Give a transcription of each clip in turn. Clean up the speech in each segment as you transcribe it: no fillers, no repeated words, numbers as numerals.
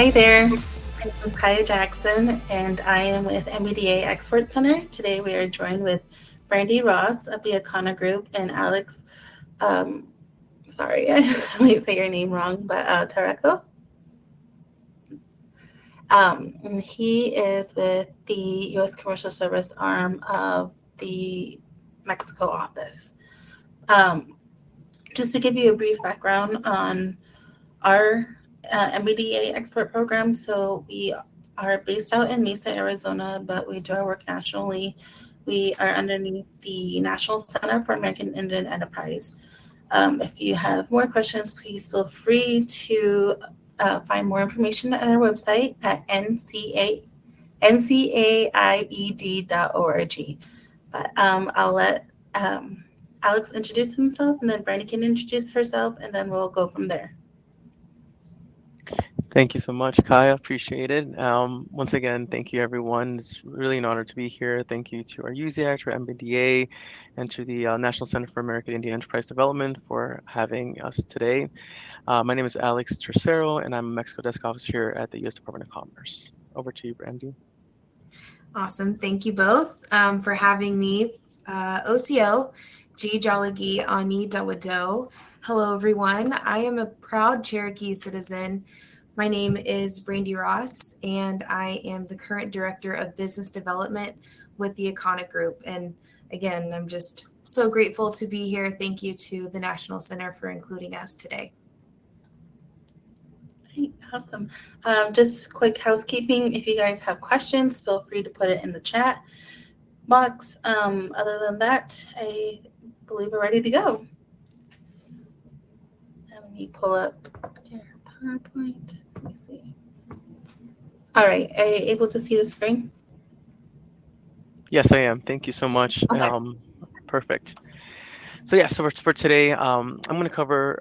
Hi there. My name is Kaya Jackson, and I am with MBDA Export Center. Today we are joined with Brandy Ross of the Akana Group and Alex. Um, sorry, I might say your name wrong, but Tareko. And he is with the U.S. Commercial Service arm of the Mexico office. Um, just to give you a brief background on our MBDA export program. So we are based out in Mesa, Arizona, but we do our work nationally. We are underneath the National Center for American Indian Enterprise. If you have more questions, please feel free to find more information at our website at ncaied.org. But I'll let Alex introduce himself, and then Brandy can introduce herself, and then we'll go from there. Thank you so much, Kaya. Appreciate it. Once again, thank you, everyone. It's really an honor to be here. Thank you to our USAC, to our MBDA, and to the National Center for American Indian Enterprise Development for having us today. My name is Alex Tercero, and I'm a Mexico Desk Officer here at the U.S. Department of Commerce. Over to you, Brandy. Awesome. Thank you both for having me. OCO, G Jalagi Ani Dawado. Hello, everyone. I am a proud Cherokee citizen. My name is Brandy Ross, and I am the current Director of Business Development with the Iconic Group. And again, I'm just so grateful to be here. Thank you to the National Center for including us today. Right, awesome. Just quick housekeeping. If you guys have questions, feel free to put it in the chat box. Other than that, I believe we're ready to go. Let me pull up your PowerPoint. Let me see. All right, are you able to see the screen? Yes, I am. Thank you so much. Okay. Perfect. So yeah, so for today, I'm going to cover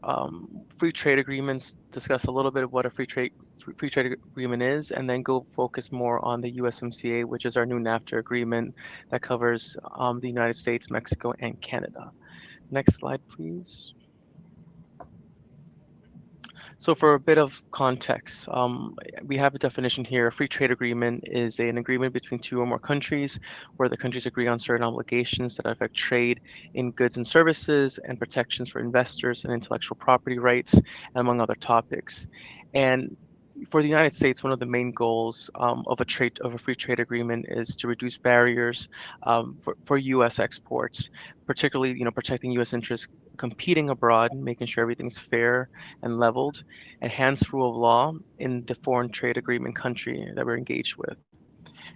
free trade agreements, discuss a little bit of what a free trade agreement is, and then go focus more on the USMCA, which is our new NAFTA agreement that covers the United States, Mexico, and Canada. Next slide, please. So for a bit of context, we have a definition here. A free trade agreement is an agreement between two or more countries where the countries agree on certain obligations that affect trade in goods and services and protections for investors and intellectual property rights, among other topics. And for the United States, one of the main goals of a free trade agreement is to reduce barriers for U.S. exports, particularly protecting U.S. interests competing abroad, making sure everything's fair and leveled, enhance rule of law in the foreign trade agreement country that we're engaged with.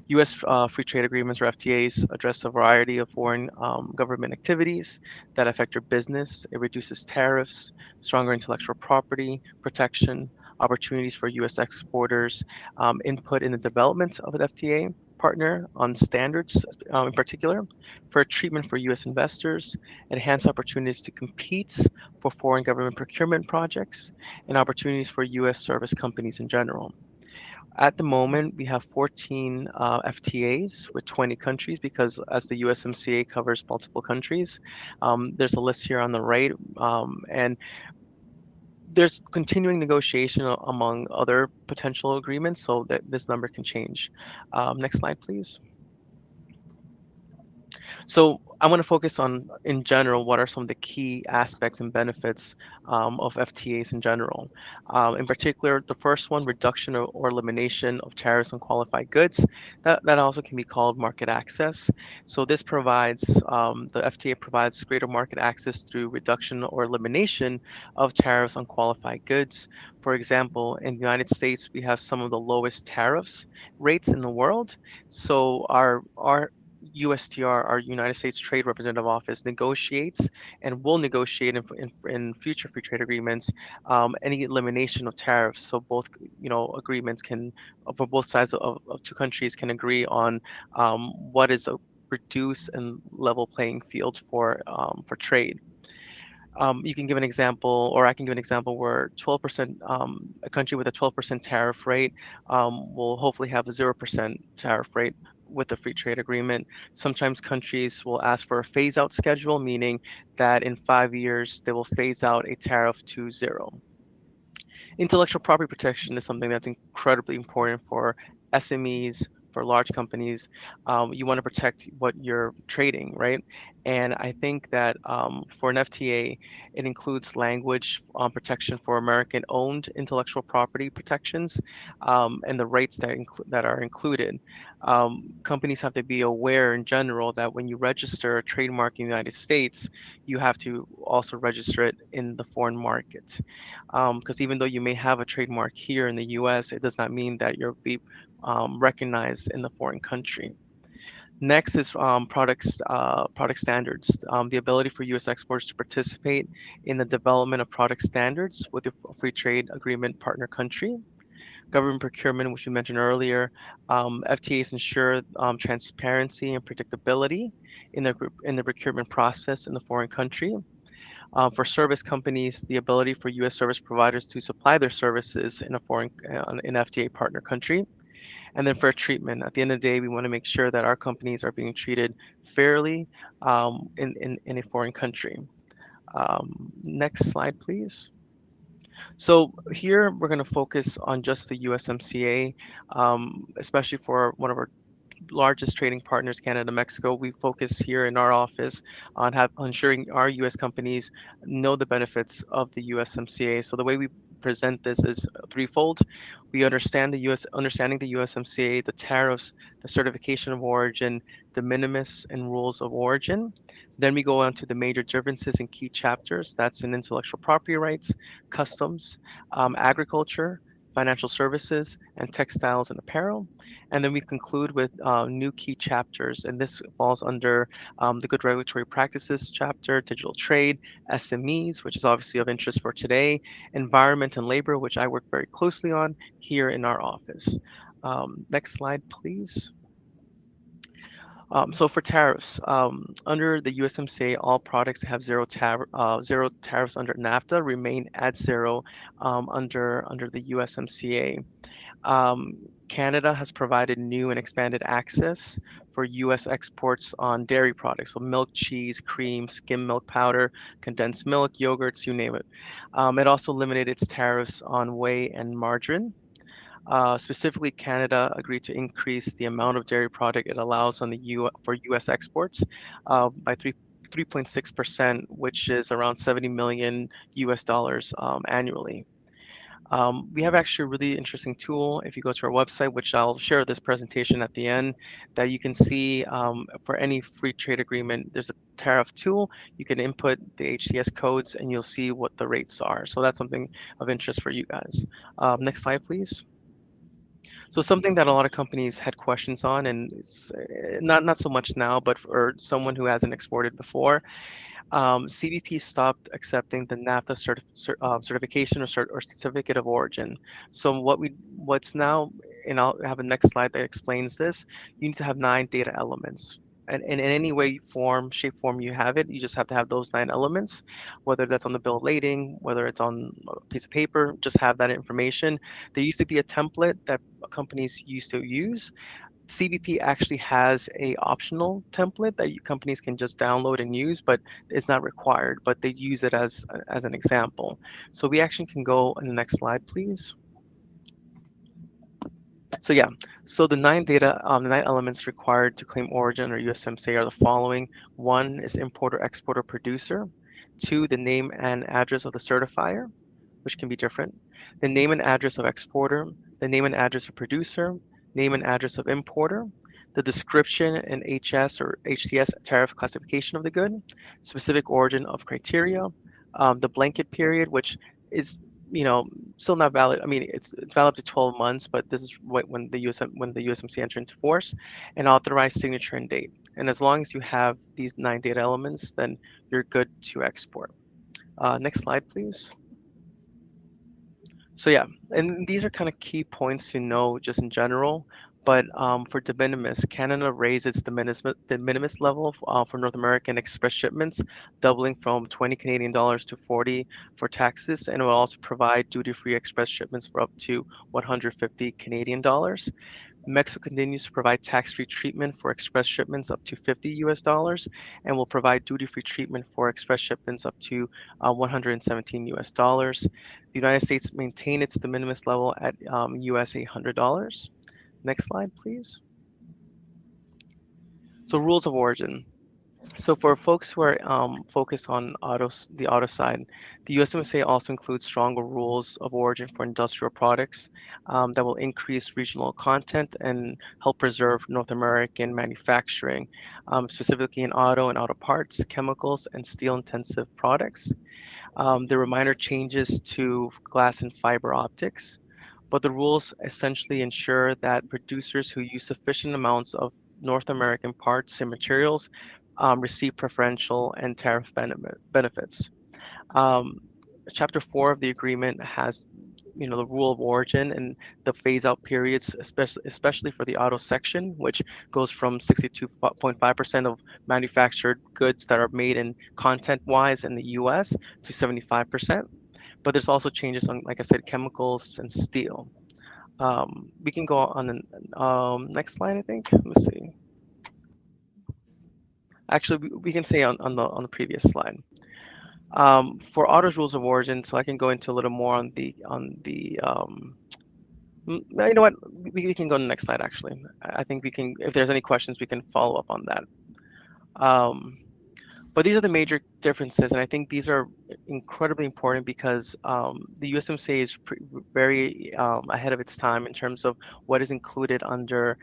U.S. Free trade agreements or FTAs address a variety of foreign government activities that affect your business. It reduces tariffs, stronger intellectual property protection, opportunities for U.S. exporters, input in the development of an FTA partner on standards in particular, for treatment for U.S. investors, enhance opportunities to compete for foreign government procurement projects, and opportunities for U.S. service companies in general. At the moment, we have 14 FTAs with 20 countries because as the USMCA covers multiple countries, there's a list here on the right, and there's continuing negotiation among other potential agreements, so that this number can change. Next slide, please. So I want to focus on, in general, what are some of the key aspects and benefits of FTAs in general. In particular, the first one, reduction or elimination of tariffs on qualified goods. That also can be called market access. So this provides, the FTA provides greater market access through reduction or elimination of tariffs on qualified goods. For example, in the United States, we have some of the lowest tariffs rates in the world. So our USTR, our United States Trade Representative Office, negotiates and will negotiate in future free trade agreements any elimination of tariffs. So both, agreements can, for both sides of two countries, can agree on what is a reduce and level playing field for trade. You can give an example, or I can give an example where 12%, a country with a 12% tariff rate will hopefully have a 0% tariff rate with the free trade agreement. Sometimes countries will ask for a phase out schedule, meaning that in 5 years they will phase out a tariff to zero. Intellectual property protection is something that's incredibly important for SMEs, for large companies. You want to protect what you're trading, right? And I think that for an FTA, it includes language protection for American-owned intellectual property protections and the rights that are included. Companies have to be aware in general that when you register a trademark in the United States, you have to also register it in the foreign market because even though you may have a trademark here in the US, it does not mean that you'll be recognized in the foreign country. Next is product standards, the ability for U.S. exporters to participate in the development of product standards with a free trade agreement partner country. Government procurement, which we mentioned earlier, FTAs ensure transparency and predictability in the procurement process in the foreign country. For service companies, the ability for U.S. service providers to supply their services in a in FTA partner country. And then fair treatment. At the end of the day, we want to make sure that our companies are being treated fairly in a foreign country. Next slide, please. So here we're going to focus on just the USMCA, especially for one of our largest trading partners, Canada, Mexico. We focus here in our office on ensuring our U.S. companies know the benefits of the USMCA. So the way we present this is threefold. We understanding the USMCA, the tariffs, the certification of origin, de minimis, and rules of origin. Then we go on to the major differences in key chapters. That's in intellectual property rights, customs, agriculture, financial services, and textiles and apparel. And then we conclude with new key chapters. And this falls under the good regulatory practices chapter, digital trade, SMEs, which is obviously of interest for today, environment and labor, which I work very closely on here in our office. Next slide, please. So for tariffs, under the USMCA, all products that have zero tariffs under NAFTA remain at zero under the USMCA. Canada has provided new and expanded access for U.S. exports on dairy products, so milk, cheese, cream, skim milk powder, condensed milk, yogurts, you name it. It also eliminated its tariffs on whey and margarine. Specifically, Canada agreed to increase the amount of dairy product it allows on for U.S. exports by 3.6%, which is around 70 million US dollars annually. We have actually a really interesting tool if you go to our website, which I'll share this presentation at the end, that you can see for any free trade agreement, there's a tariff tool. You can input the HTS codes and you'll see what the rates are. So that's something of interest for you guys. Next slide, please. So something that a lot of companies had questions on, and it's not so much now, but for someone who hasn't exported before, CBP stopped accepting the NAFTA certification or certificate of origin. So what's now, and I'll have a next slide that explains this, you need to have 9 data elements. And in any way, shape, form you have it, you just have to have those 9 elements, whether that's on the bill of lading, whether it's on a piece of paper, just have that information. There used to be a template that companies used to use. CBP actually has a optional template that companies can just download and use, but it's not required, but they use it as an example. So we actually can go on the next slide, please. So yeah, so the 9 elements required to claim origin or USMCA are the following. 1 is importer, exporter, producer. 2, the name and address of the certifier, which can be different. The name and address of exporter, the name and address of producer, name and address of importer, the description and HS or HTS tariff classification of the good, specific origin of criteria, the blanket period, which is still not valid. I mean, it's valid up to 12 months, but this is when the USMCA entered into force, and authorized signature and date. And as long as you have these 9 data elements, then you're good to export. Next slide, please. So yeah, and these are kind of key points to know just in general. But for de minimis, Canada raised its de minimis level for North American express shipments, doubling from 20 Canadian dollars to 40 for taxes, and it will also provide duty-free express shipments for up to 150 Canadian dollars. Mexico continues to provide tax-free treatment for express shipments up to $50 and will provide duty-free treatment for express shipments up to $117. The United States maintain its de minimis level at US $800. Next slide, please. So rules of origin. So for folks who are focused on the auto side, the USMCA also includes stronger rules of origin for industrial products that will increase regional content and help preserve North American manufacturing, specifically in auto and auto parts, chemicals, and steel-intensive products. There were minor changes to glass and fiber optics, but the rules essentially ensure that producers who use sufficient amounts of North American parts and materials receive preferential and tariff benefits. Um, Chapter 4 of the agreement has the rule of origin and the phase out periods, especially for the auto section, which goes from 62.5% of manufactured goods that are made in content wise in the US to 75%. But there's also changes on, like I said, chemicals and steel. We can go on next slide, I think. Let me see. Actually, we can say on the previous slide. For autos rules of origin, so I can go into a little more on the you know what, we can go to the next slide actually. I think we can, if there's any questions, we can follow up on that. But these are the major differences, and I think these are incredibly important because the USMCA is very ahead of its time in terms of what is included under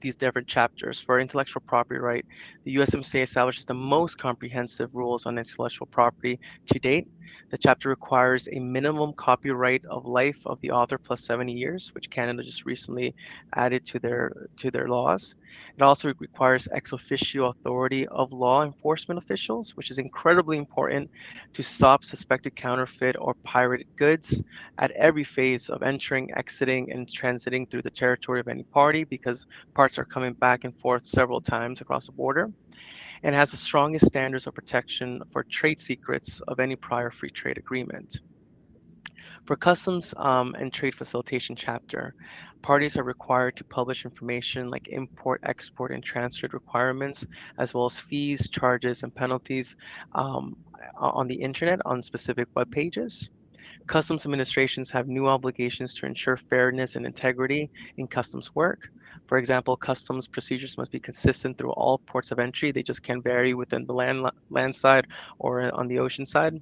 these different chapters. For intellectual property right, the USMCA establishes the most comprehensive rules on intellectual property to date. The chapter requires a minimum copyright of life of the author plus 70 years, which Canada just recently added to their laws. It also requires ex officio authority of law enforcement officials, which is incredibly important to stop suspected counterfeit or pirated goods at every phase of entering, exiting, and transiting through the territory of any party, because parts are coming back and forth several times across the border, and has the strongest standards of protection for trade secrets of any prior free trade agreement. For customs and trade facilitation chapter, parties are required to publish information like import, export, and transit requirements, as well as fees, charges, and penalties on the internet on specific web pages. Customs administrations have new obligations to ensure fairness and integrity in customs work. For example, customs procedures must be consistent through all ports of entry. They just can't vary within the land side or on the ocean side.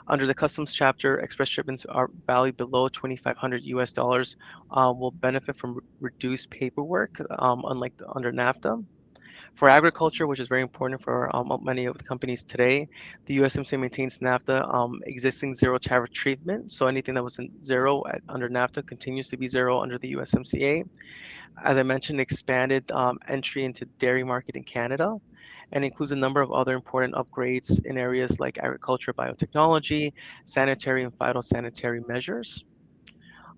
Under the customs chapter, express shipments are valued below 2,500 US dollars will benefit from reduced paperwork, unlike under NAFTA. For agriculture, which is very important for many of the companies today, the USMCA maintains NAFTA existing zero tariff treatment. So anything that was in zero under NAFTA continues to be zero under the USMCA. As I mentioned, expanded entry into dairy market in Canada, and includes a number of other important upgrades in areas like agriculture, biotechnology, sanitary and phytosanitary measures.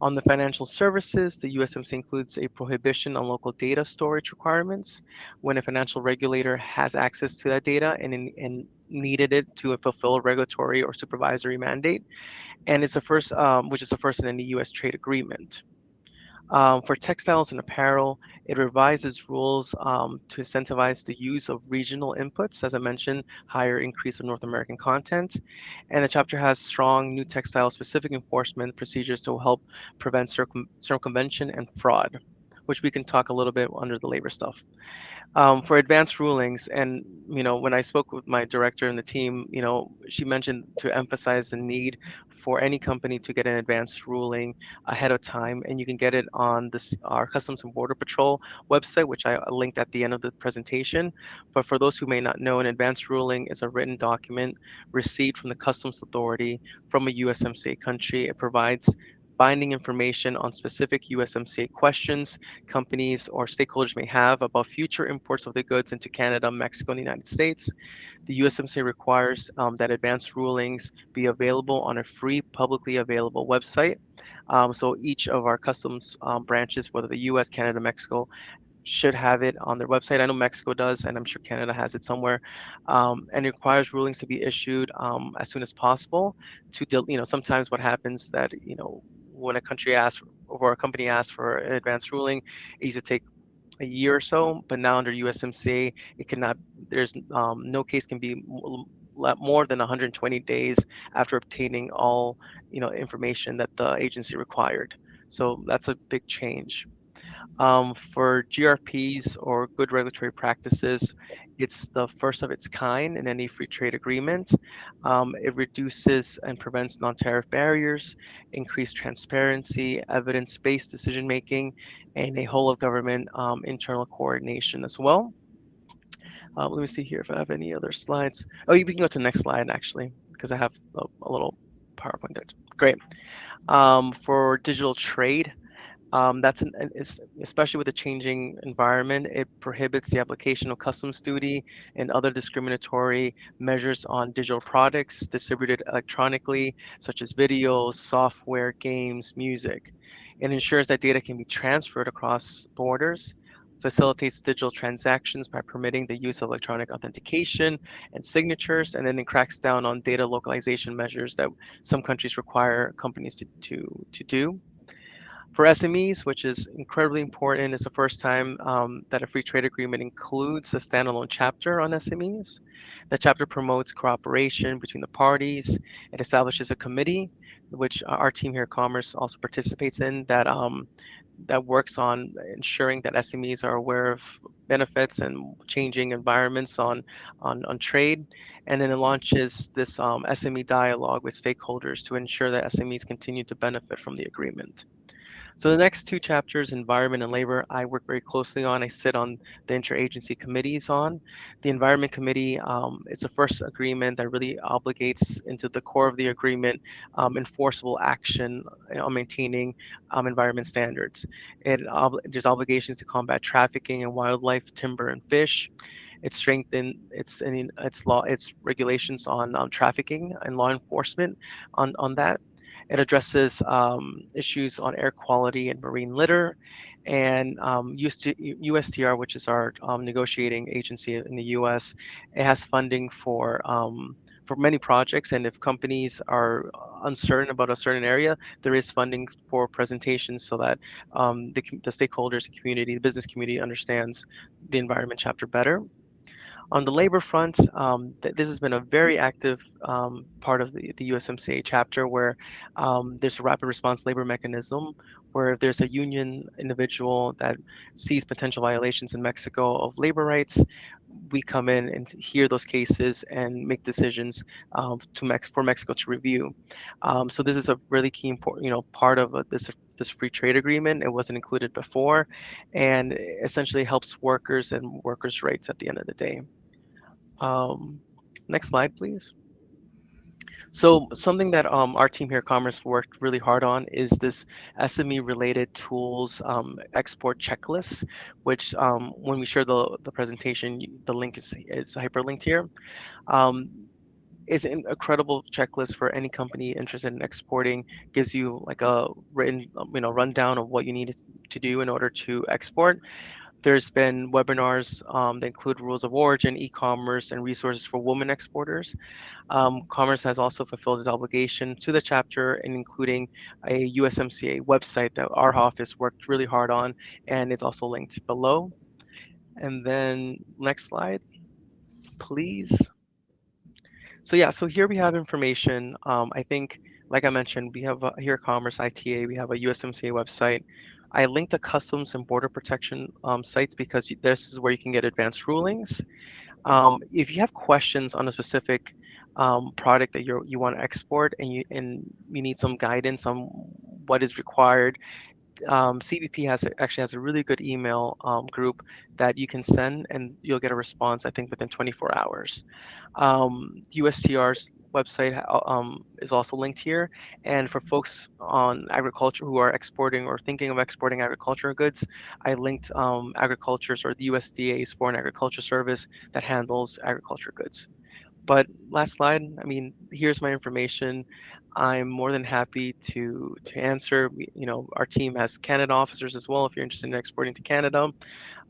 On the financial services, the USMCA includes a prohibition on local data storage requirements when a financial regulator has access to that data and needed it to fulfill a regulatory or supervisory mandate, and it's the first, which is the first in any U.S. trade agreement. For textiles and apparel, it revises rules to incentivize the use of regional inputs, as I mentioned, higher increase of North American content. And the chapter has strong new textile-specific enforcement procedures to help prevent circumvention and fraud, which we can talk a little bit under the labor stuff. For advanced rulings, and when I spoke with my director and the team, she mentioned to emphasize the need for any company to get an advanced ruling ahead of time, and you can get it on our Customs and Border Patrol website, which I linked at the end of the presentation. But for those who may not know, an advanced ruling is a written document received from the Customs Authority from a USMCA country. It provides binding information on specific USMCA questions companies or stakeholders may have about future imports of the goods into Canada, Mexico, and the United States. The USMCA requires that advanced rulings be available on a free, publicly available website. So each of our customs branches, whether the US, Canada, Mexico, should have it on their website. I know Mexico does, and I'm sure Canada has it somewhere. And it requires rulings to be issued as soon as possible. Sometimes what happens that when a country asks or a company asks for an advanced ruling, it used to take a year or so, but now under USMCA, it cannot, there's no case can be more than 120 days after obtaining all, information that the agency required. So that's a big change. For GRPs or good regulatory practices, it's the first of its kind in any free trade agreement. It reduces and prevents non-tariff barriers, increased transparency, evidence-based decision making, and a whole of government internal coordination as well. Let me see here if I have any other slides. Oh, we can go to the next slide actually, because I have a little PowerPoint there. Great. For digital trade, especially with the changing environment, it prohibits the application of customs duty and other discriminatory measures on digital products distributed electronically, such as videos, software, games, music. It ensures that data can be transferred across borders, facilitates digital transactions by permitting the use of electronic authentication and signatures, and then it cracks down on data localization measures that some countries require companies to do. For SMEs, which is incredibly important, it's the first time that a free trade agreement includes a standalone chapter on SMEs. The chapter promotes cooperation between the parties. It establishes a committee, which our team here at Commerce also participates in, that works on ensuring that SMEs are aware of benefits and changing environments on trade. And then it launches this SME dialogue with stakeholders to ensure that SMEs continue to benefit from the agreement. So the next two chapters, environment and labor, I work very closely on. I sit on the interagency committees on. The Environment Committee is the first agreement that really obligates into the core of the agreement enforceable action on maintaining environment standards. There's obligations to combat trafficking in wildlife, timber, and fish. It strengthened its regulations on trafficking and law enforcement on that. It addresses issues on air quality and marine litter, and USTR, which is our negotiating agency in the U.S., it has funding for many projects, and if companies are uncertain about a certain area, there is funding for presentations so that the stakeholders, the community, the business community understands the environment chapter better. On the labor front, this has been a very active part of the USMCA chapter where there's a rapid response labor mechanism where if there's a union individual that sees potential violations in Mexico of labor rights, we come in and hear those cases and make decisions for Mexico to review. So this is a really key important, part of this free trade agreement. It wasn't included before, and essentially helps workers and workers' rights at the end of the day. Next slide, please. So something that our team here at Commerce worked really hard on is this SME-related tools export checklist, which when we share the presentation, the link is hyperlinked here. Is an incredible checklist for any company interested in exporting. Gives you like a written, rundown of what you need to do in order to export. There's been webinars that include rules of origin, e-commerce, and resources for women exporters. Commerce has also fulfilled its obligation to the chapter in including a USMCA website that our office worked really hard on, and it's also linked below. And then next slide, please. So yeah, so here we have information. I think, like I mentioned, we have here at Commerce ITA, we have a USMCA website. I linked the Customs and Border Protection sites because this is where you can get advanced rulings. If you have questions on a specific product that you want to export and you need some guidance on what is required, CBP actually has a really good email group that you can send and you'll get a response, I think, within 24 hours. USTR's website is also linked here. And for folks on agriculture who are exporting or thinking of exporting agricultural goods, I linked agriculture's or the USDA's Foreign Agriculture Service that handles agriculture goods. But last slide, here's my information. I'm more than happy to answer. Our team has Canada officers as well if you're interested in exporting to Canada.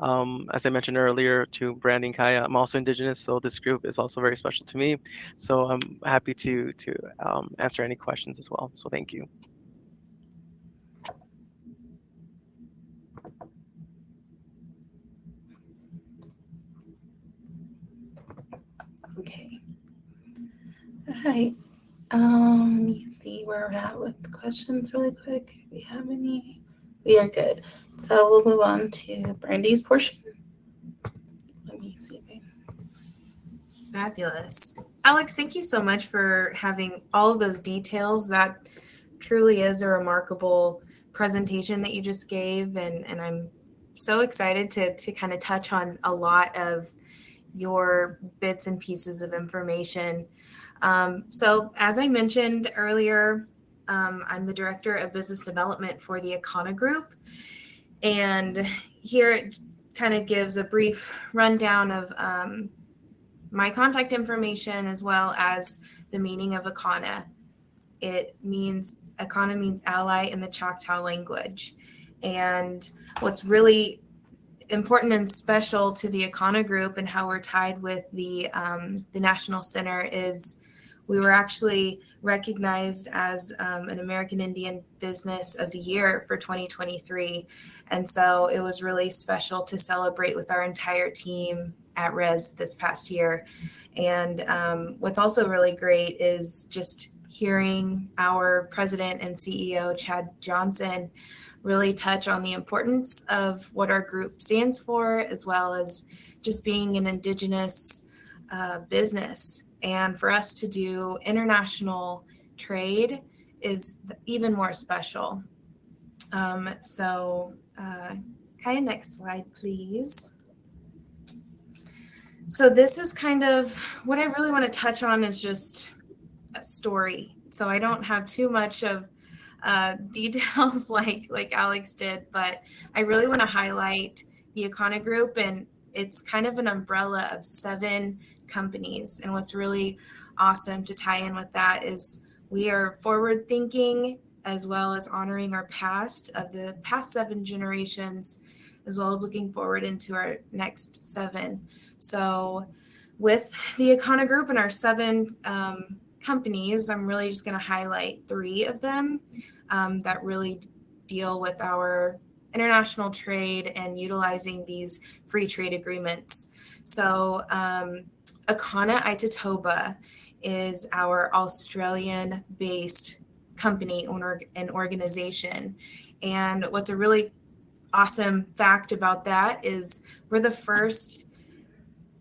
As I mentioned earlier to Brandy and Kaya, I'm also Indigenous, so this group is also very special to me. So I'm happy to answer any questions as well. So thank you. right. Let me see where we're at with the questions really quick. If we have any, we are good. So we'll move on to Brandy's portion. Let me see. Fabulous. Alex, thank you so much for having all of those details. That truly is a remarkable presentation that you just gave. And I'm so excited to kind of touch on a lot of your bits and pieces of information. So as I mentioned earlier, I'm the Director of Business Development for the Akana Group. And here it kind of gives a brief rundown of my contact information as well as the meaning of Akana. Akana means ally in the Choctaw language. And what's really important and special to the Akana Group and how we're tied with the National Center is we were actually recognized as an American Indian Business of the Year for 2023. And so it was really special to celebrate with our entire team at RES this past year. And what's also really great is just hearing our president and CEO, Chad Johnson, really touch on the importance of what our group stands for, as well as just being an Indigenous business. And for us to do international trade is even more special. Kaya, next slide, please. So this is kind of what I really want to touch on is just a story. So I don't have too much of details like Alex did, but I really want to highlight the Akana Group, and it's kind of an umbrella of 7 companies. And what's really awesome to tie in with that is we are forward thinking as well as honoring our past of the past 7 generations, as well as looking forward into our next 7. So with the Akana Group and our 7 companies, I'm really just going to highlight 3 of them that really deal with our international trade and utilizing these free trade agreements. So Akana Itatoba is our Australian-based company and organization. And what's a really awesome fact about that is we're the first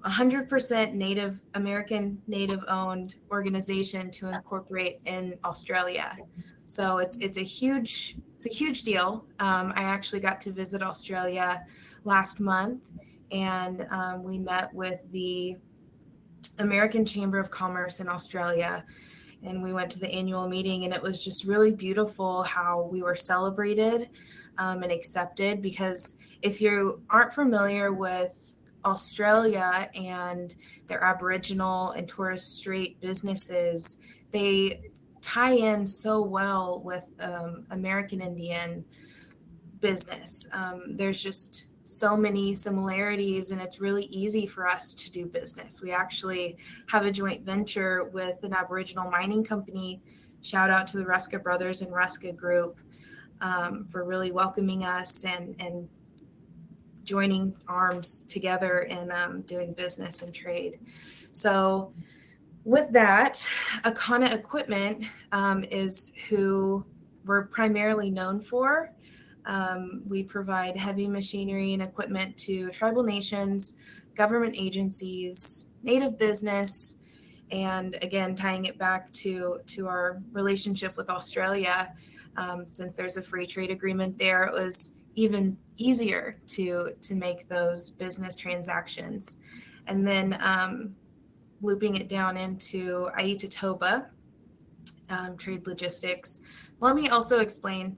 100% Native American Native-owned organization to incorporate in Australia. So it's a huge deal. I actually got to visit Australia last month, and we met with the American Chamber of Commerce in Australia, and we went to the annual meeting, and it was just really beautiful how we were celebrated and accepted. Because if you aren't familiar with Australia and their Aboriginal and Torres Strait businesses, they tie in so well with American Indian business. There's just so many similarities, and it's really easy for us to do business. We actually have a joint venture with an Aboriginal mining company. Shout out to the Ruska Brothers and Ruska Group for really welcoming us and joining arms together in doing business and trade. So with that, Akana Equipment is who we're primarily known for. We provide heavy machinery and equipment to tribal nations, government agencies, Native business, and again, tying it back to our relationship with Australia, since there's a free trade agreement there, it was even easier to make those business transactions. And then looping it down into Aitatoba, trade logistics. Let me also explain.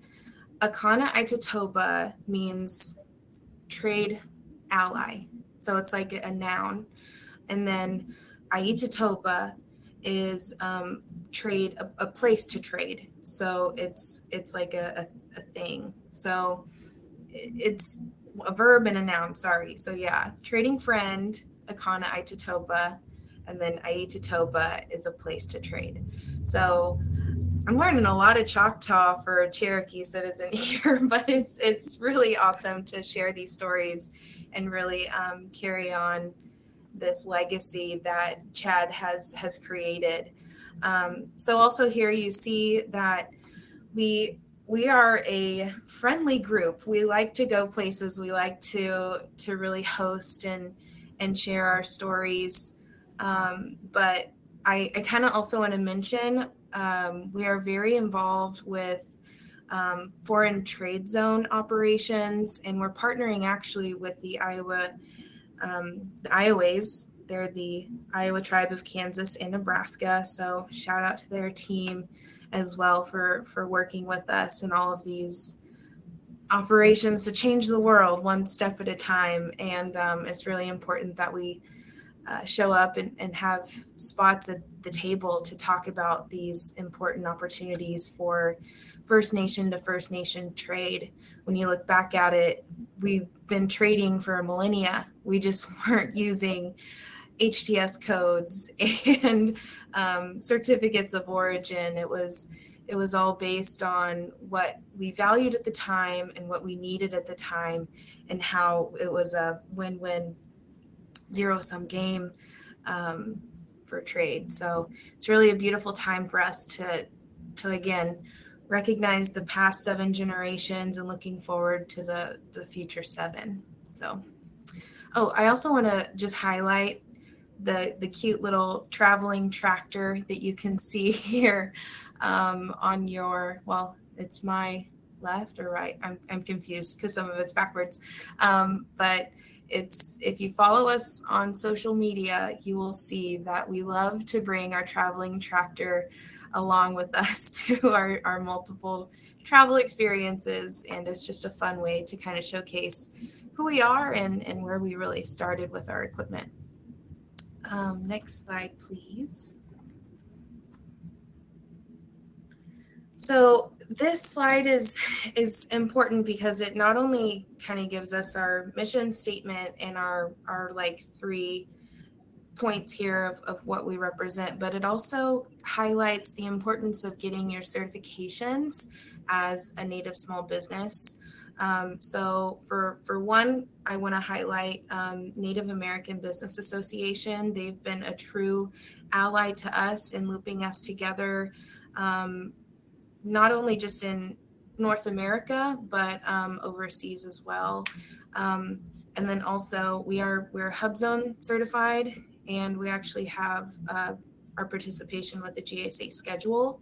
Akana Aitatoba means trade ally. So it's like a noun. And then Aitatoba is trade, a place to trade. So it's like a thing. So it's a verb and a noun, sorry. So yeah, trading friend, Akana Aitatoba, and then Aitatoba is a place to trade. So I'm learning a lot of Choctaw for a Cherokee citizen here, but it's really awesome to share these stories and really carry on this legacy that Chad has created. So also here you see that we are a friendly group. We like to go places. We like to really host and share our stories. But I kind of also want to mention we are very involved with foreign trade zone operations, and we're partnering actually with the Iowas. They're the Iowa Tribe of Kansas and Nebraska. So shout out to their team as well for working with us in all of these operations to change the world one step at a time. And it's really important that we show up and have spots at the table to talk about these important opportunities for First Nation to First Nation trade. When you look back at it, we've been trading for millennia. We just weren't using HTS codes and certificates of origin. It was all based on what we valued at the time and what we needed at the time, and how it was a win-win, zero-sum game for trade. So it's really a beautiful time for us to again recognize the past 7 generations and looking forward to the future 7. So, I also want to just highlight the cute little traveling tractor that you can see here on your, well, it's my left or right. I'm confused because some of it's backwards. But it's, if you follow us on social media, you will see that we love to bring our traveling tractor along with us to our multiple travel experiences. And it's just a fun way to kind of showcase who we are and where we really started with our equipment. Next slide, please. So this slide is important because it not only kind of gives us our mission statement and our like 3 points here of what we represent, but it also highlights the importance of getting your certifications as a Native small business. So for one, I want to highlight Native American Business Association. They've been a true ally to us in looping us together, not only just in North America, but overseas as well. And then also we're HubZone certified, and we actually have our participation with the GSA schedule.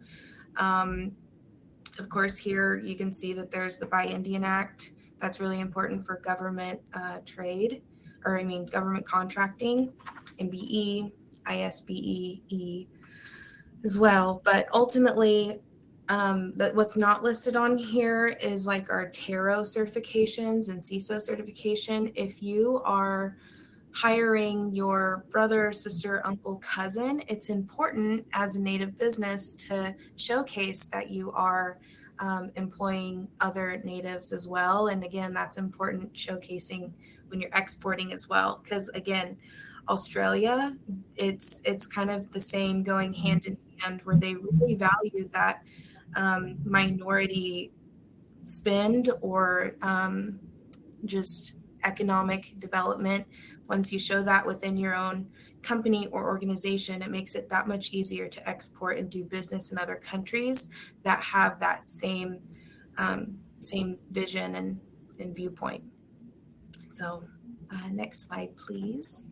Of course, here you can see that there's the Buy Indian Act. That's really important for government government contracting, MBE, ISBE as well. But ultimately, that what's not listed on here is like our TARO certifications and CISO certification. If you are hiring your brother, sister, uncle, cousin, it's important as a Native business to showcase that you are employing other Natives as well. And again, that's important showcasing when you're exporting as well, because again, Australia, it's kind of the same, going hand in hand, where they really value that minority spend or just economic development. Once you show that within your own company or organization, it makes it that much easier to export and do business in other countries that have that same vision and viewpoint. So next slide, please.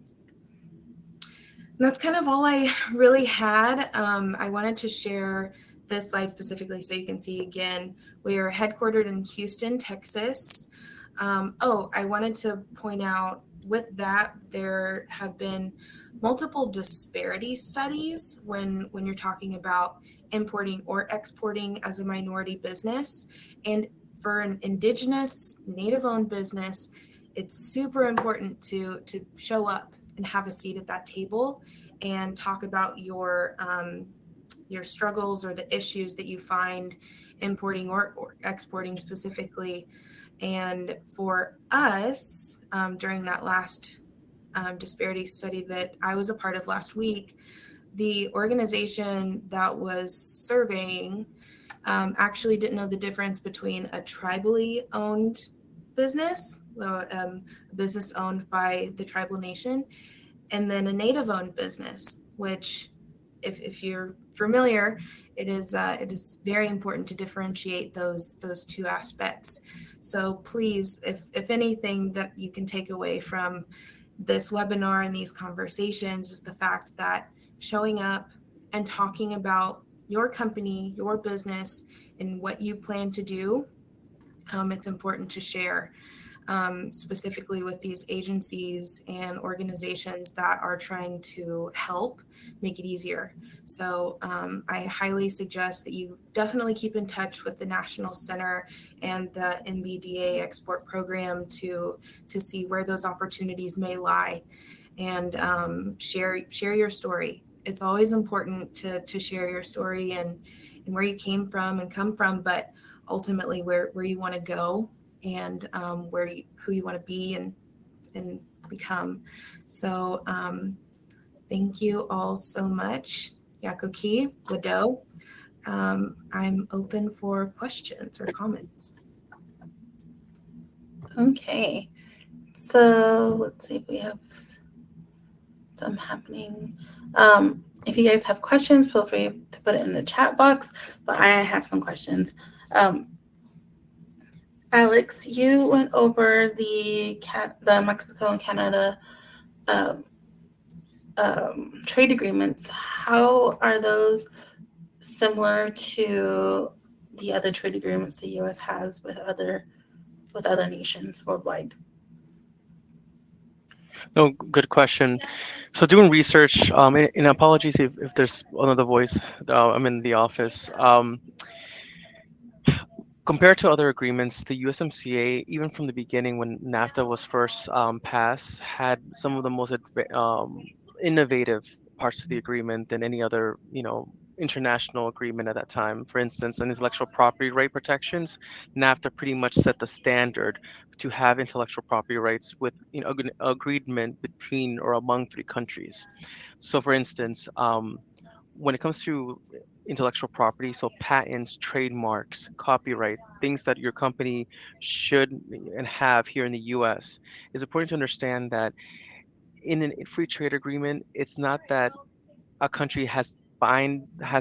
And that's kind of all I really had. I wanted to share this slide specifically so you can see again, we are headquartered in Houston, Texas. I wanted to point out with that, there have been multiple disparity studies when you're talking about importing or exporting as a minority business. And for an Indigenous, Native-owned business, it's super important to show up and have a seat at that table and talk about your struggles or the issues that you find importing or exporting specifically. And for us, during that last disparity study that I was a part of last week, the organization that was surveying actually didn't know the difference between a tribally owned business, a business owned by the tribal nation, and then a Native owned business, which if you're familiar, it is very important to differentiate those two aspects. So please, if anything that you can take away from this webinar and these conversations is the fact that showing up and talking about your company, your business, and what you plan to do, it's important to share, specifically with these agencies and organizations that are trying to help make it easier. So I highly suggest that you definitely keep in touch with the National Center and the NBDA Export Program to see where those opportunities may lie, and share your story. It's always important to share your story and where you came from and come from, but ultimately where you want to go, and who you want to be and become. So thank you all so much. Yakoki, Wado. I'm open for questions or comments. Okay, so let's see if we have some happening. If you guys have questions, feel free to put it in the chat box, but I have some questions. Alex, you went over the Mexico and Canada trade agreements. How are those similar to the other trade agreements the U.S. has with other nations worldwide? No, good question. So doing research, and apologies if there's another voice. I'm in the office. Compared to other agreements, the USMCA, even from the beginning when NAFTA was first passed, had some of the most innovative parts of the agreement than any other, international agreement at that time. For instance, in intellectual property right protections, NAFTA pretty much set the standard to have intellectual property rights with, an agreement between or among three countries. So, for instance, when it comes to intellectual property, so patents, trademarks, copyright, things that your company should and have here in the US, it's important to understand that in a free trade agreement, it's not that a country has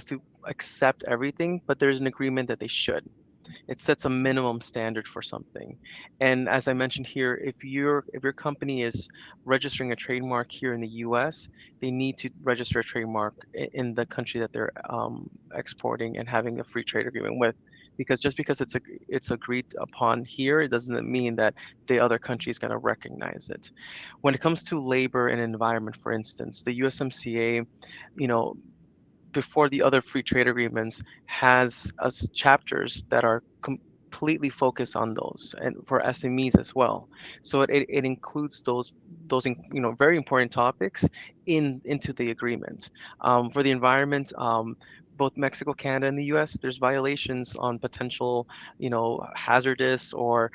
to accept everything, but there's an agreement that they should. It sets a minimum standard for something. And as I mentioned here, if your company is registering a trademark here in the US, they need to register a trademark in the country that they're exporting and having a free trade agreement with. Because just because it's agreed upon here, it doesn't mean that the other country is going to recognize it. When it comes to labor and environment, for instance, the USMCA, before the other free trade agreements, has chapters that are completely focused on those, and for SMEs as well. So it includes those very important topics into the agreement. For the environment, both Mexico, Canada, and the U.S., there's violations on potential, hazardous or,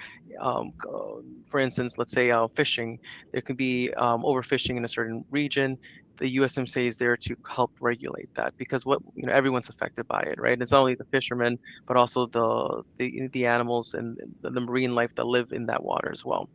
for instance, let's say fishing. There could be overfishing in a certain region. The USMCA is there to help regulate that, because everyone's affected by it, right? It's not only the fishermen, but also the animals and the marine life that live in that water as well.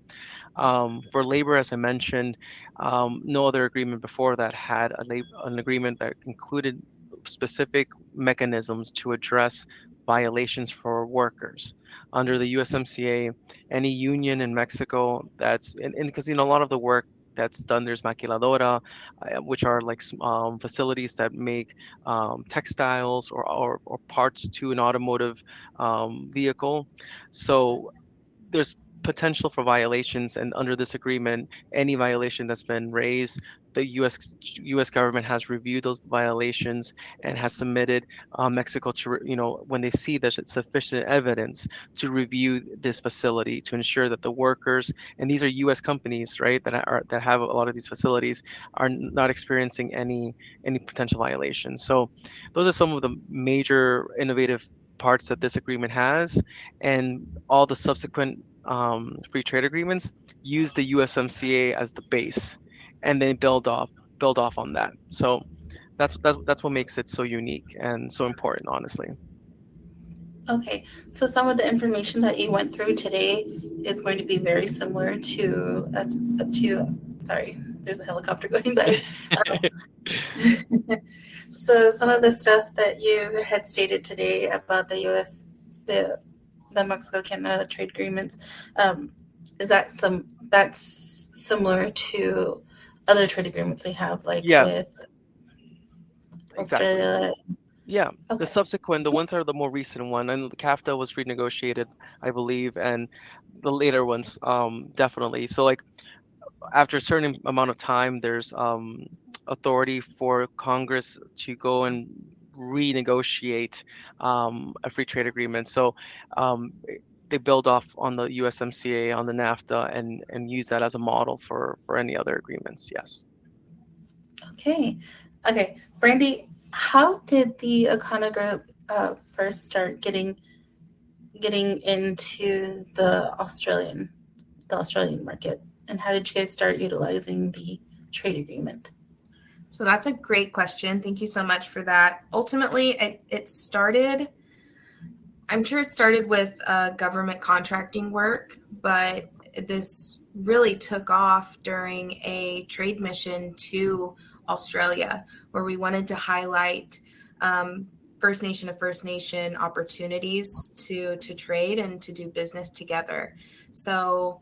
For labor, as I mentioned, no other agreement before that had an agreement that included specific mechanisms to address violations for workers. Under the USMCA, any union in Mexico and because a lot of the work that's done, there's maquiladora, which are like facilities that make textiles or parts to an automotive vehicle. So there's potential for violations, and under this agreement, any violation that's been raised, the U.S. government has reviewed those violations and has submitted Mexico to, when they see there's sufficient evidence, to review this facility to ensure that the workers, and these are U.S. companies, right, that have a lot of these facilities, are not experiencing any potential violations. So those are some of the major innovative parts that this agreement has, and all the subsequent free trade agreements use the USMCA as the base, and then build off on that. So that's what makes it so unique and so important, honestly. Okay, so some of the information that you went through today is going to be very similar sorry, there's a helicopter going by. So some of the stuff that you had stated today about the the Mexico-Canada trade agreements, is that's similar to other trade agreements we have, like Yeah, with exactly. Australia? Yeah, the Okay. subsequent, the ones are the more recent one, and the CAFTA was renegotiated, I believe, and the later ones, definitely. So like after a certain amount of time, there's authority for Congress to go and renegotiate a free trade agreement. So they build off on the USMCA, on the NAFTA, and use that as a model for any other agreements. Yes. Okay. Okay. Brandy, how did the Akana Group first start getting into the Australian market, and how did you guys start utilizing the trade agreement? So that's a great question. Thank you so much for that. Ultimately, it started, I'm sure it started with government contracting work, but this really took off during a trade mission to Australia, where we wanted to highlight First Nation to First Nation opportunities to trade and to do business together. So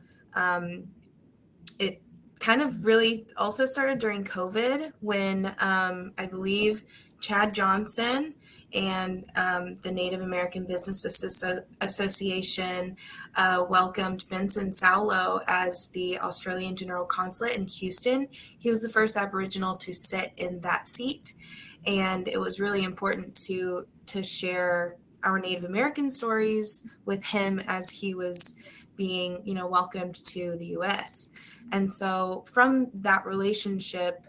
it kind of really also started during COVID when I believe Chad Johnson and the Native American Business Association welcomed Benson Saulo as the Australian General Consulate in Houston. He was the first Aboriginal to sit in that seat, and it was really important to share our Native American stories with him as he was being, welcomed to the U.S. And so from that relationship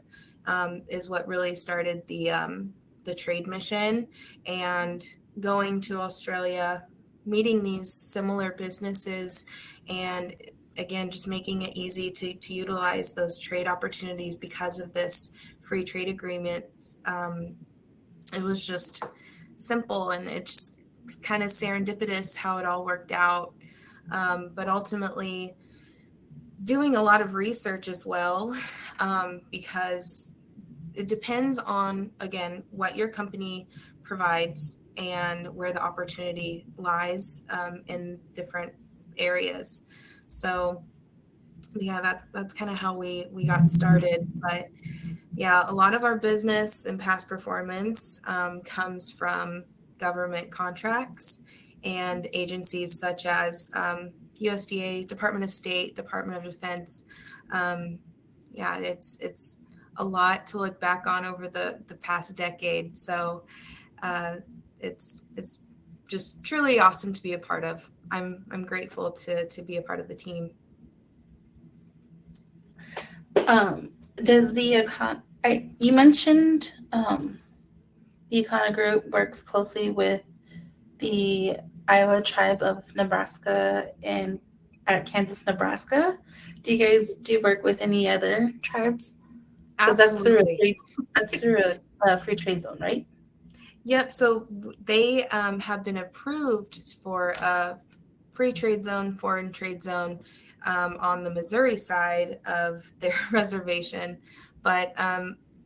is what really started the trade mission, and going to Australia, meeting these similar businesses, and again, just making it easy to utilize those trade opportunities because of this free trade agreement. It was just simple, and it's kind of serendipitous how it all worked out. But ultimately, doing a lot of research as well, because it depends on, again, what your company provides and where the opportunity lies in different areas. So yeah, that's kind of how we got started. But yeah, a lot of our business and past performance comes from government contracts and agencies such as USDA, Department of State, Department of Defense. Yeah, it's a lot to look back on over the past decade. So it's just truly awesome to be a part of. I'm grateful to be a part of the team. Does you mentioned the Akana Group works closely with the Iowa Tribe of Nebraska and Kansas, Nebraska. Do you guys do work with any other tribes? Because Absolutely. that's through a free trade zone, right? Yep. So they have been approved for a free trade zone, foreign trade zone on the Missouri side of their reservation. But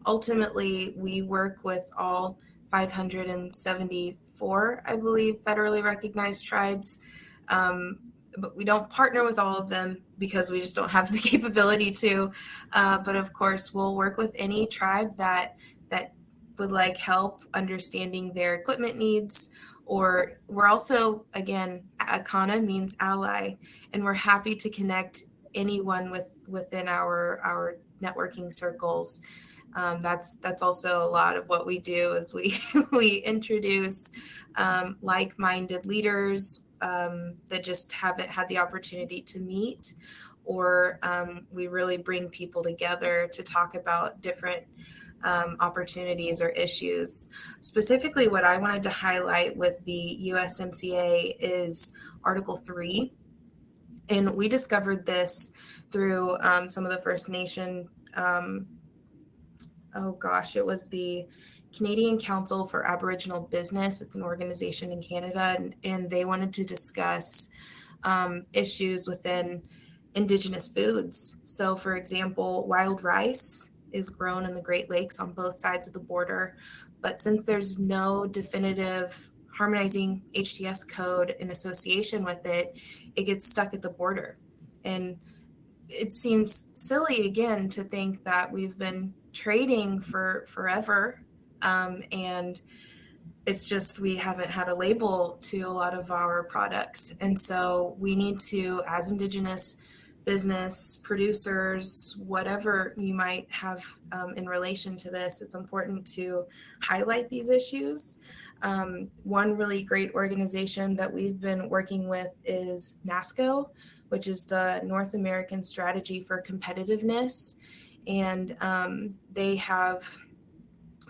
ultimately, we work with all 574, I believe, federally recognized tribes. But we don't partner with all of them because we just don't have the capability to. But of course, we'll work with any tribe that would like help understanding their equipment needs. Or we're also, again, Akana means ally, and we're happy to connect anyone within our networking circles. That's also a lot of what we do is we introduce like-minded leaders that just haven't had the opportunity to meet, or we really bring people together to talk about different opportunities or issues. Specifically, what I wanted to highlight with the USMCA is Article 3. And we discovered this through some of the First Nation, it was the Canadian Council for Aboriginal Business. It's an organization in Canada, and they wanted to discuss issues within Indigenous foods. So, for example, wild rice is grown in the Great Lakes on both sides of the border, But since there's no definitive harmonizing HTS code in association with it, it gets stuck at the border. And it seems silly again to think that we've been trading for forever, and it's just we haven't had a label to a lot of our products. And so we need to, as Indigenous business producers, whatever you might have in relation to this, it's important to highlight these issues. One really great organization that we've been working with is NASCO, which is the North American Strategy for Competitiveness. And they have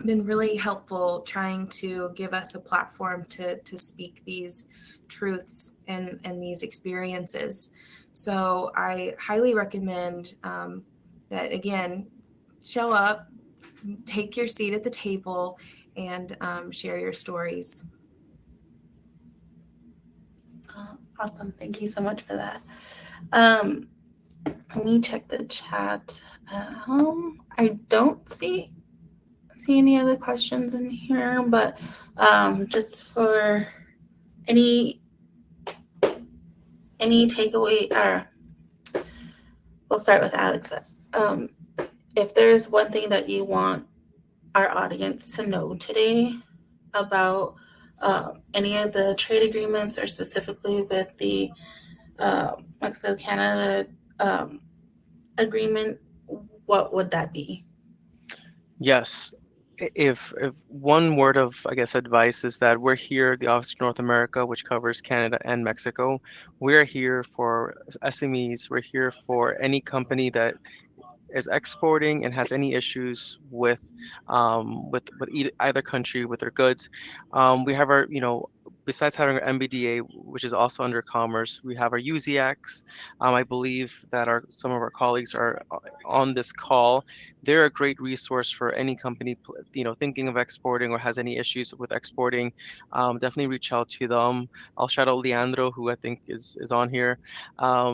been really helpful trying to give us a platform to speak these truths and these experiences. So I highly recommend that, again, show up, take your seat at the table, and share your stories. Awesome. Thank you so much for that. Let me check the chat. I don't see any other questions in here, but just for any takeaway, or we'll start with Alex. If there's one thing that you want our audience to know today about any of the trade agreements, or specifically with the Mexico-Canada agreement, what would that be? Yes. If one word of, I guess, advice is that we're here, the Office of North America, which covers Canada and Mexico. We're here for SMEs. We're here for any company that is exporting and has any issues with either country with their goods. We have our, besides having our MBDA, which is also under commerce, we have our UZX. I believe that some of our colleagues are on this call. They're a great resource for any company, thinking of exporting or has any issues with exporting. Definitely reach out to them. I'll shout out Leandro, who I think is on here.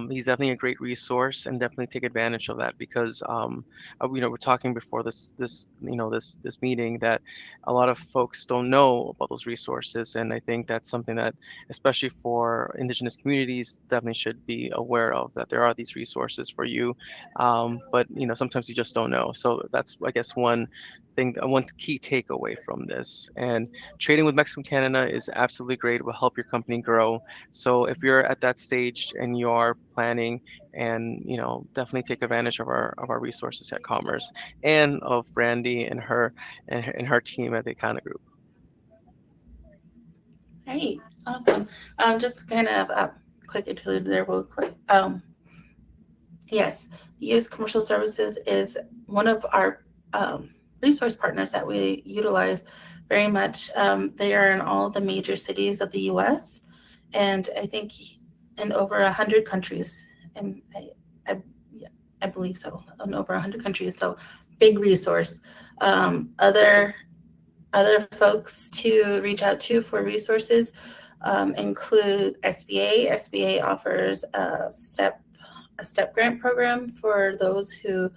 He's definitely a great resource, and definitely take advantage of that, because we're talking before this meeting that a lot of folks don't know about those resources, and I think that's something that, especially for Indigenous communities, definitely should be aware of, that there are these resources for you, but sometimes you just don't know. So that's, I guess, one key takeaway from this. And trading with Mexico and Canada is absolutely great. It will help your company grow. So if you're at that stage and you are planning, and definitely take advantage of our resources at Commerce, and of Brandy and her team at the Icana Group. All right, awesome. Just kind of a quick interlude there, real quick. Yes, U.S. Commercial Services is one of our resource partners that we utilize very much. They are in all the major cities of the U.S. and I think in over 100 countries. And I believe so, in over 100 countries. So big resource. Other folks to reach out to for resources include SBA. SBA offers a STEP grant program for those who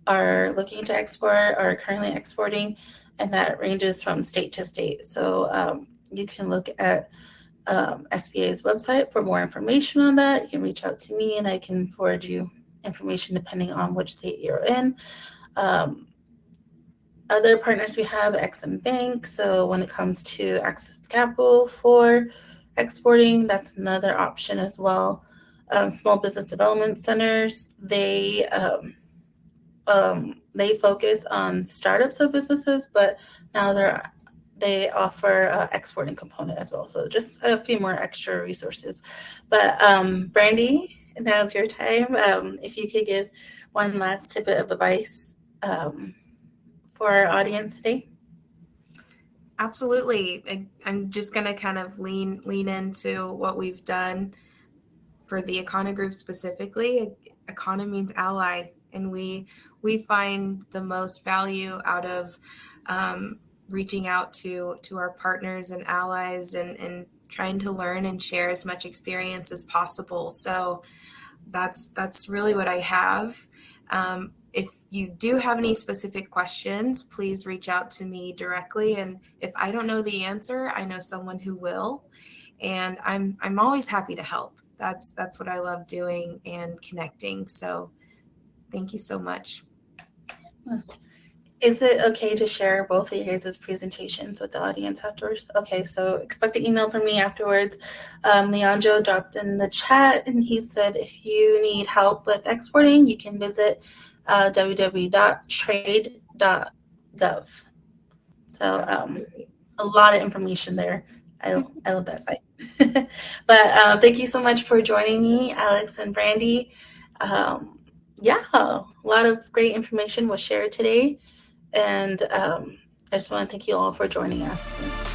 are looking to export or are currently exporting, and that ranges from state to state. So you can look at SBA's website for more information on that. You can reach out to me and I can forward you information depending on which state you're in. Other partners we have, Ex-Im Bank. So when it comes to access to capital for exporting, that's another option as well. Small business development centers, they focus on startups of businesses, but now they offer exporting component as well. So just a few more extra resources. But Brandy, now's your time. If you could give one last tidbit of advice for our audience today. Absolutely. I'm just going to kind of lean into what we've done for the Icana Group specifically. Icana means ally, and we find the most value out of reaching out to our partners and allies and trying to learn and share as much experience as possible. So that's really what I have. if you do have any specific questions, please reach out to me directly. And if I don't know the answer, I know someone who will. And I'm always happy to help. That's what I love doing and connecting. So thank you so much. Is it okay to share both of you guys' presentations with the audience afterwards? Okay, so expect an email from me afterwards. Leandro dropped in the chat and he said if you need help with exporting, you can visit www.trade.gov. So a lot of information there. I love that site. But thank you so much for joining me, Alex and Brandy. Yeah, a lot of great information was shared today. And I just want to thank you all for joining us.